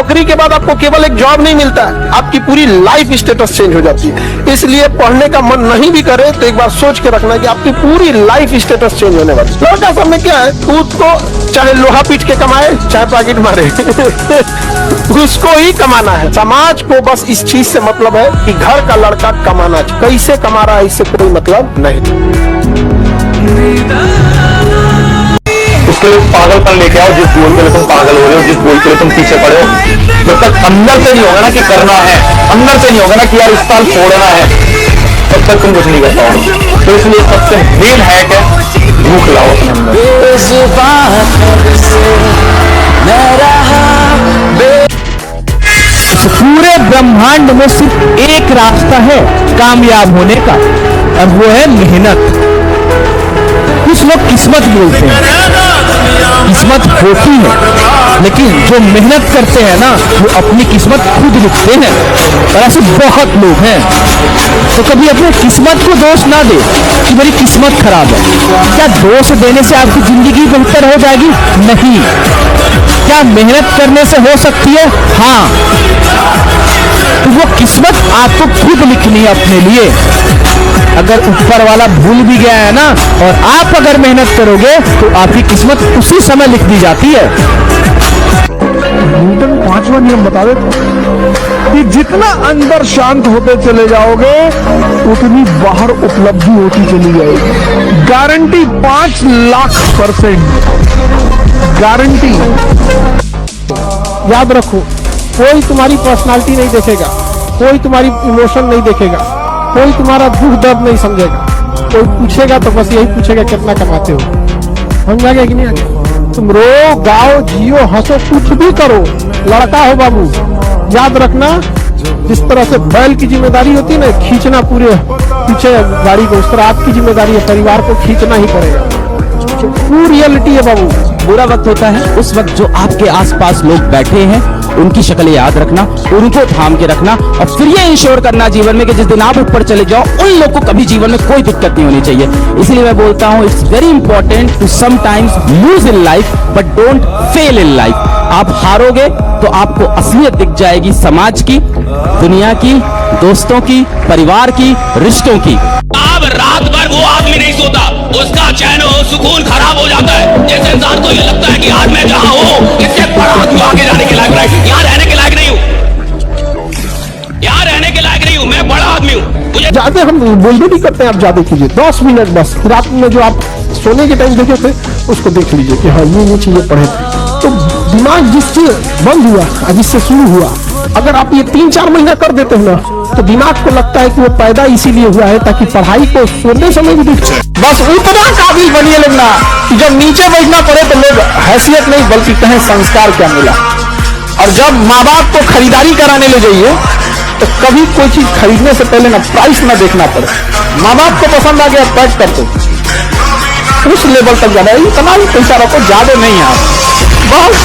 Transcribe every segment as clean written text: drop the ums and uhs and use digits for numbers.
नौकरी के बाद आपको केवल एक जॉब नहीं मिलता है, आपकी पूरी लाइफ स्टेटस चेंज हो जाती है। इसलिए पढ़ने का मन नहीं भी करे तो एक बार सोच के रखना कि आपकी पूरी लाइफ स्टेटस चेंज होने वाली है। लड़का सब में क्या है, उसको चाहे लोहा पीट के कमाए चाहे पैकेट मारे उसको ही कमाना है। समाज को बस इस चीज से मतलब है कि घर का लड़का कमाना, कैसे कमा रहा है इससे कोई मतलब नहीं। उसके लिए पागलपन लेके आओ, जिस गोल के लिए तुम पागल हो रहे हो, जिस गोल के लिए तुम पीछे पड़े हो, जब तक अंदर से नहीं होगा ना कि करना है, अंदर से नहीं होगा ना कि यार इस साल छोड़ना है, तब तक तुम कुछ नहीं कर पाओगे। तो इसलिए सबसे मेन हैक है भूख लाओ अपने अंदर। पूरे ब्रह्मांड में सिर्फ एक रास्ता है कामयाब होने का, और वो है मेहनत। कुछ लोग किस्मत बोलते हैं, किस्मत होती है, लेकिन जो मेहनत करते हैं ना वो अपनी किस्मत खुद लिखते हैं, और ऐसे बहुत लोग हैं। तो कभी अपने किस्मत को दोष ना दे कि मेरी किस्मत खराब है। क्या दोष देने से आपकी जिंदगी बेहतर हो जाएगी? नहीं। क्या मेहनत करने से हो सकती है? हाँ। तो वो किस्मत आपको खुद लिखनी है अपने लिए। अगर ऊपर वाला भूल भी गया है ना, और आप अगर मेहनत करोगे तो आपकी किस्मत उसी समय लिख दी जाती है। न्यूटन 5वां नियम बता देते कि जितना अंदर शांत होते चले जाओगे उतनी बाहर उपलब्धि होती चली जाएगी। Guarantee 5,00,000% guarantee. याद रखो, कोई तुम्हारी पर्सनालिटी नहीं देखेगा, कोई तुम्हारी इमोशन नहीं देखेगा, कोई तुम्हारा दुख दर्द नहीं समझेगा। कोई पूछेगा तो बस यही पूछेगा कितना कमाते हो। समझ आ गया कि नहीं आ गया? तुम रो, गाओ, जियो, हंसो, कुछ भी करो, लड़का हो बाबू, याद रखना जिस तरह से बैल की जिम्मेदारी होती है ना खींचना पूरे पीछे गाड़ी को, उस तरह आपकी जिम्मेदारी है परिवार को खींचना ही पड़ेगा। वो रियलिटी है बाबू। बुरा वक्त होता है उस वक्त जो आपके आसपास लोग बैठे हैं उनकी शक्लें याद रखना, उनको थाम के रखना, और फिर ये इंश्योर करना जीवन में कि जिस दिन आप ऊपर चले जाओ उन लोग को कभी जीवन में कोई दिक्कत नहीं होनी चाहिए। इसलिए मैं बोलता हूं it's very important to sometimes lose in life but don't fail in life. आप हारोगे तो आपको असलियत दिख जाएगी समाज की, दुनिया की, दोस्तों की, परिवार की, रिश्तों की। अब रात भर वो आदमी नहीं सोता, उसका चैन और सुकून खराब हो जाता है। जिस इंसान को ये लगता है कि आज मैं जहां हूं इससे बड़ा आदमी आगे जाने के लायक नहीं, यहाँ रहने के लायक नहीं हूँ, यहाँ रहने के लायक नहीं हूँ, मैं बड़ा आदमी हूँ। मुझे ज्यादा हम बोल भी करते हैं, आप ज्यादा कीजिए 10 मिनट बस। रात में जो आप सोने के टाइम देखे थे उसको देख लीजिए कि हाँ ये चीजें पढ़े थे। तो दिमाग जिससे बंद हुआ और जिससे शुरू हुआ, अगर आप ये 3-4 महीना कर देते हो ना तो दिमाग को लगता है कि वो पैदा इसीलिए हुआ है ताकि पढ़ाई को सोने समय भी दिखे। बस उतना काबिल बनिए लोग ना कि जब नीचे बैठना पड़े तो लोग हैसियत नहीं बल्कि कहें संस्कार क्या मिला। और जब माँ बाप को खरीदारी कराने ले जाइए तो कभी कोई चीज खरीदने से पहले ना प्राइस ना देखना पड़े। माँ बाप को पसंद आ गया पैक कर दो, उस लेवल तक जाना है। इतना भी पैसा रखो, ज्यादा नहीं है बस।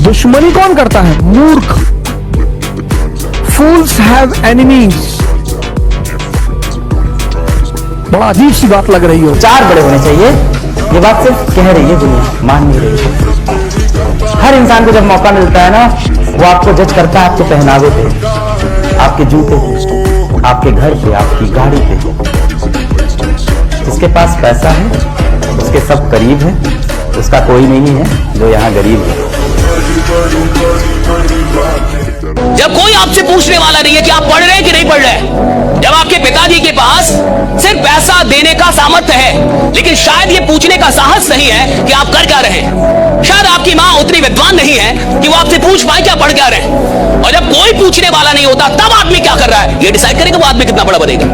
दुश्मनी कौन करता है? मूर्ख। फूल्स हैव एनिमीज। बड़ा अजीब सी बात लग रही हो। 4 बड़े होने चाहिए, ये बात सिर्फ कह रही है दुनिया, मान नहीं रही। हर इंसान को जब मौका मिलता है ना वो आपको जज करता है आपके पहनावे पे, आपके जूते पे, आपके घर पे, आपकी गाड़ी पे। जिसके पास पैसा है उसके सब करीब है, उसका कोई नहीं है जो यहाँ गरीब है। जब कोई आपसे पूछने वाला नहीं है कि आप पढ़ रहे हैं कि नहीं पढ़ रहे हैं, जब आपके पिताजी के पास सिर्फ पैसा देने का सामर्थ्य है लेकिन शायद ये पूछने का साहस नहीं है कि आप कर क्या रहे हैं, शायद आपकी मां उतनी विद्वान नहीं है कि वो आपसे पूछ पाए क्या पढ़ क्या रहे हैं, और जब कोई पूछने वाला नहीं होता तब आदमी क्या कर रहा है ये डिसाइड करेगा वो आदमी कितना बड़ा बनेगा।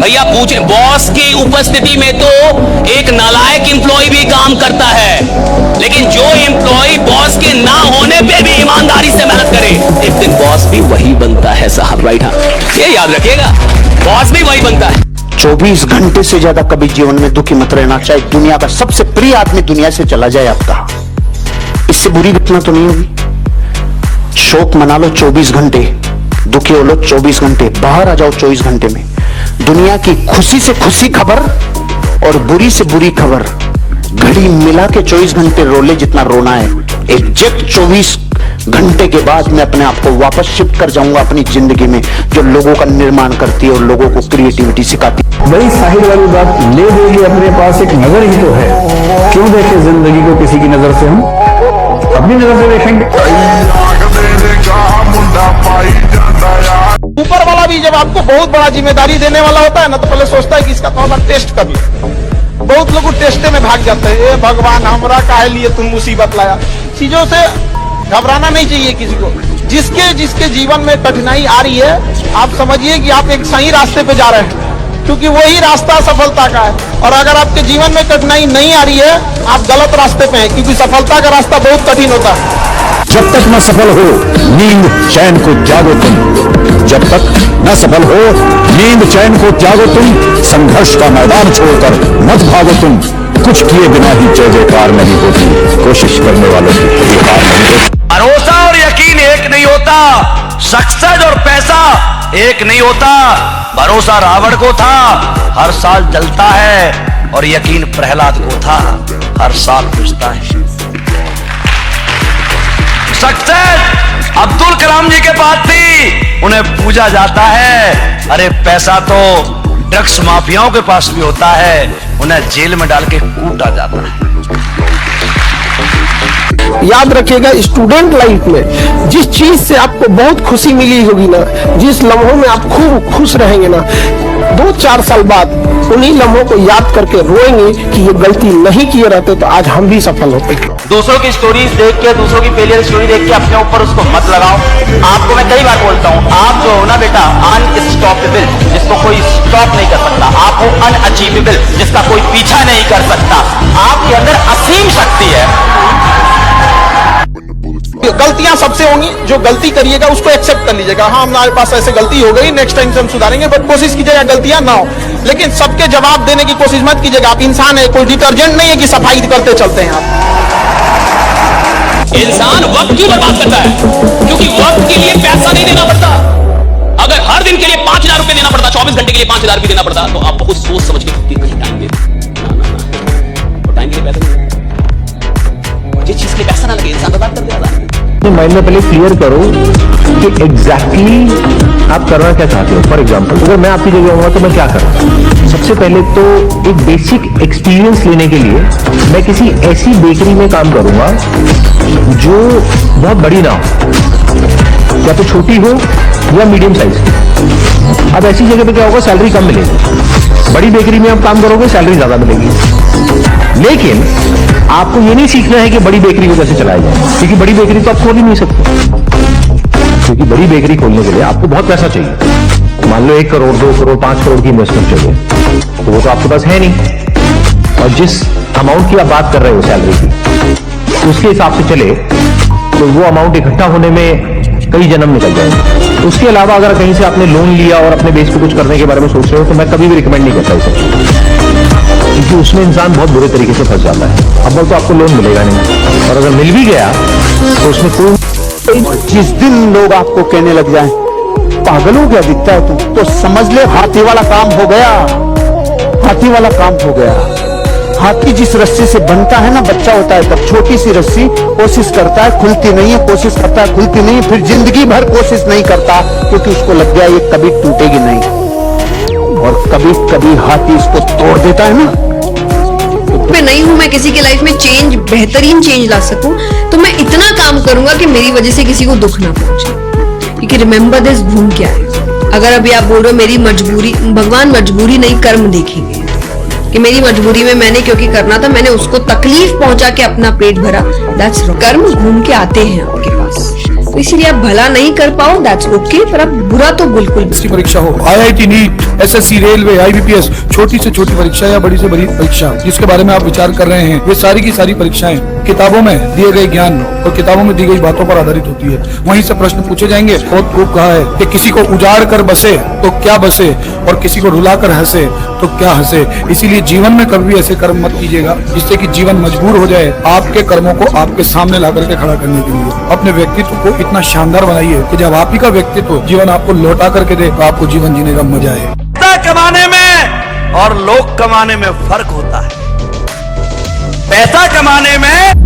भैया पूछे, बॉस की उपस्थिति में तो एक नालायक एम्प्लॉय भी काम करता है, लेकिन जो एम्प्लॉय बॉस के ना होने पे भी ईमानदारी से मेहनत करे एक दिन बॉस भी वही बनता है साहब। राइट, हाँ ये याद रखिएगा, बॉस भी वही बनता है। 24 घंटे से ज्यादा कभी जीवन में दुखी मत रहना। चाहे दुनिया का सबसे प्रिय आदमी दुनिया से चला जाए आपका, इससे बुरी घटना तो नहीं होगी। शोक मना लो 24 घंटे, दुखी हो लो 24 घंटे, बाहर आ जाओ 24 घंटे में। दुनिया की खुशी से खुशी खबर और बुरी से बुरी खबर घड़ी मिला के 24 घंटे रो ले जितना रोना है। एग्जैक्ट 24 घंटे के बाद मैं अपने आप को वापस शिफ्ट कर जाऊंगा अपनी जिंदगी में, जो लोगों का निर्माण करती है और लोगों को क्रिएटिविटी सिखाती है। वही साहिल वाली बात, ले देगी अपने पास एक नजर ही तो है, क्यों देखे जिंदगी को किसी की नजर से, हम अपनी नजर से देखेंगे। ऊपर वाला भी जब आपको बहुत बड़ा जिम्मेदारी देने वाला होता है ना, तो पहले सोचता है कि इसका थोड़ा सा टेस्ट कर लो। बहुत लोग टेस्टे में भाग जाते हैं, ए भगवान हमरा काहे लिए तुम मुसीबत लाया। चीजों से घबराना नहीं चाहिए किसी को। जिसके जीवन में कठिनाई आ रही है, आप समझिए कि आप एक सही रास्ते पे जा रहे हैं, क्योंकि वही रास्ता सफलता का है। और अगर आपके जीवन में कठिनाई नहीं आ रही है, आप गलत रास्ते पे हैं, क्योंकि सफलता का रास्ता बहुत कठिन होता है। जब तक न सफल हो नींद चैन को जागो तुम, जब तक न सफल हो नींद चैन को जागो तुम, संघर्ष का मैदान छोड़कर मत भागो तुम, कुछ किए बिना ही जय जयकार नहीं होती, कोशिश करने वालों की कभी हार नहीं होती। भरोसा और यकीन एक नहीं होता, सक्सेस और पैसा एक नहीं होता। भरोसा रावण को था, हर साल जलता है, और यकीन प्रहलाद को था, हर साल बुझता है। सक्सेस अब्दुल कलाम जी के पास थी, उन्हें पूजा जाता है। अरे पैसा तो ड्रग्स माफियाओं के पास भी होता है, उन्हें जेल में डाल के कूटा जाता है। याद रखिएगा, स्टूडेंट लाइफ में जिस चीज से आपको बहुत खुशी मिली होगी ना, जिस लम्हों में आप खूब खुश रहेंगे ना, 2-4 साल बाद उन्हीं लम्हों को याद करके रोएंगे कि ये गलती नहीं किए रहते तो आज हम भी सफल होते। दूसरों की स्टोरीज देख के, दूसरों की फेलियर स्टोरी देख के अपने ऊपर उसको मत लगाओ। आपको मैं कई बार बोलता हूँ, आप जो हो ना बेटा अनस्टॉपेबल, जिसको कोई स्टॉप नहीं कर सकता। आप हो अनअचीवेबल, जिसका कोई पीछा नहीं कर सकता। आपके अंदर असीम शक्ति है। गलतियां सबसे होंगी, जो गलती करिएगा उसको एक्सेप्ट कर लीजिएगा। हाँ, हमारे पास ऐसे गलती हो गई, नेक्स्ट टाइम से हम सुधारेंगे, बट कोशिश कीजिएगा गलतियां ना हो। लेकिन सबके जवाब देने की कोशिश मत कीजिएगा। आप इंसान है, कोई डिटर्जेंट नहीं है कि सफाई करते चलते हैं आप। इंसान वक्त क्यों बर्बाद करता है? क्योंकि वक्त के लिए पैसा नहीं देना पड़ता। अगर हर दिन के लिए 5,000 रुपए देना पड़ता, 24 घंटे के लिए 5,000 रुपए देना पड़ता, तो आप बहुत सोच समझ के कितना टाइम देते। टाइम के लिए पैसा नहीं, जिस चीज के पैसा ना लगे इंसान बर्बाद कर देता है। अपने माइंड में पहले क्लियर करो कि एग्जैक्टली आप करना क्या चाहते हो। फॉर एग्जाम्पल, अगर मैं आपकी जगह होऊंगा तो मैं क्या करूँ? सबसे पहले तो एक बेसिक एक्सपीरियंस लेने के लिए मैं किसी ऐसी बेकरी में काम करूंगा जो बहुत बड़ी ना हो, या तो छोटी हो या मीडियम साइज की। अब ऐसी जगह पे क्या होगा, सैलरी कम मिलेगी। बड़ी बेकरी में आप काम करोगे, सैलरी ज्यादा मिलेगी। लेकिन आपको ये नहीं सीखना है कि बड़ी बेकरी को कैसे चलाया जाए, क्योंकि बड़ी बेकरी तो आप खोल ही नहीं सकते। क्योंकि बड़ी बेकरी खोलने के लिए आपको बहुत पैसा चाहिए। मान लो 1 करोड़, 2 करोड़, 5 करोड़ की इन्वेस्टमेंट चाहिए, तो वो तो आपके पास है नहीं। और जिस अमाउंट की आप बात कर रहे हो सैलरी की, उसके हिसाब से चले तो वो अमाउंट इकट्ठा होने में कई जन्म निकल जाएंगे। उसके अलावा अगर कहीं से आपने लोन लिया और अपने बेस पे कुछ करने के बारे में सोच रहे हो, तो मैं कभी भी रिकमेंड नहीं करता इसे, क्योंकि उसमें इंसान बहुत बुरे तरीके से फंस जाता है। अब तो आपको लोन मिलेगा नहीं, और अगर मिल भी गया तो उसमें कोई, जिस दिन लोग आपको कहने लग जाएं, पागल हो गया दिखता है तू, तो समझ ले हाथी वाला काम हो गया। हाथी वाला काम हो गया। हाथी जिस रस्सी से बनता है ना, बच्चा होता है तब छोटी सी रस्सी, कोशिश करता है खुलती नहीं है, कोशिश करता है खुलती नहीं, फिर जिंदगी भर कोशिश नहीं करता, क्योंकि उसको लग गया ये कभी टूटेगी नहीं। और कभी कभी हाथी इसको तोड़ देता है ना। मैं नहीं हूं, मैं किसी की लाइफ में चेंज, बेहतरीन चेंज ला सकूं, तो मैं इतना काम करूंगा कि मेरी वजह से किसी को दुख ना पहुंचे। क्योंकि रिमेंबर दिस, भूल क्या है। अगर अभी आप बोल रहे हो मेरी मजबूरी, भगवान मजबूरी नहीं कर्म देखेंगे, कि मेरी मजबूरी में मैंने क्योंकि करना था, मैंने उसको तकलीफ पहुंचा के अपना पेट भरा, दैट्स कर्म घूम के आते हैं आपके पास। तो इसीलिए आप भला नहीं कर पाओ, दैट्स ओके, पर आप बुरा तो बिल्कुल। इसकी परीक्षा हो, IIT NEET, SSC railway, IBPS, छोटी से छोटी परीक्षा या बड़ी से बड़ी परीक्षा जिसके बारे में आप विचार कर रहे हैं, ये सारी की सारी परीक्षाएं किताबों में दिए गए ज्ञान और किताबों में दी गई बातों पर आधारित होती है। वहीं से प्रश्न पूछे जाएंगे। बहुत खूब कहा है कि किसी को उजाड़ कर बसे तो क्या बसे, और किसी को रुला कर हंसे तो क्या हंसे। इसीलिए जीवन में कभी ऐसे कर्म मत कीजिएगा जिससे कि जीवन मजबूर हो जाए आपके कर्मों को आपके सामने ला करके खड़ा करने के लिए। अपने व्यक्तित्व को इतना शानदार बनाइए कि जब आप ही का व्यक्तित्व जीवन आपको लौटा करके दे, तो आपको जीवन जीने का मजा आए। पैसा कमाने में और लोग कमाने में फर्क होता है। पैसा कमाने में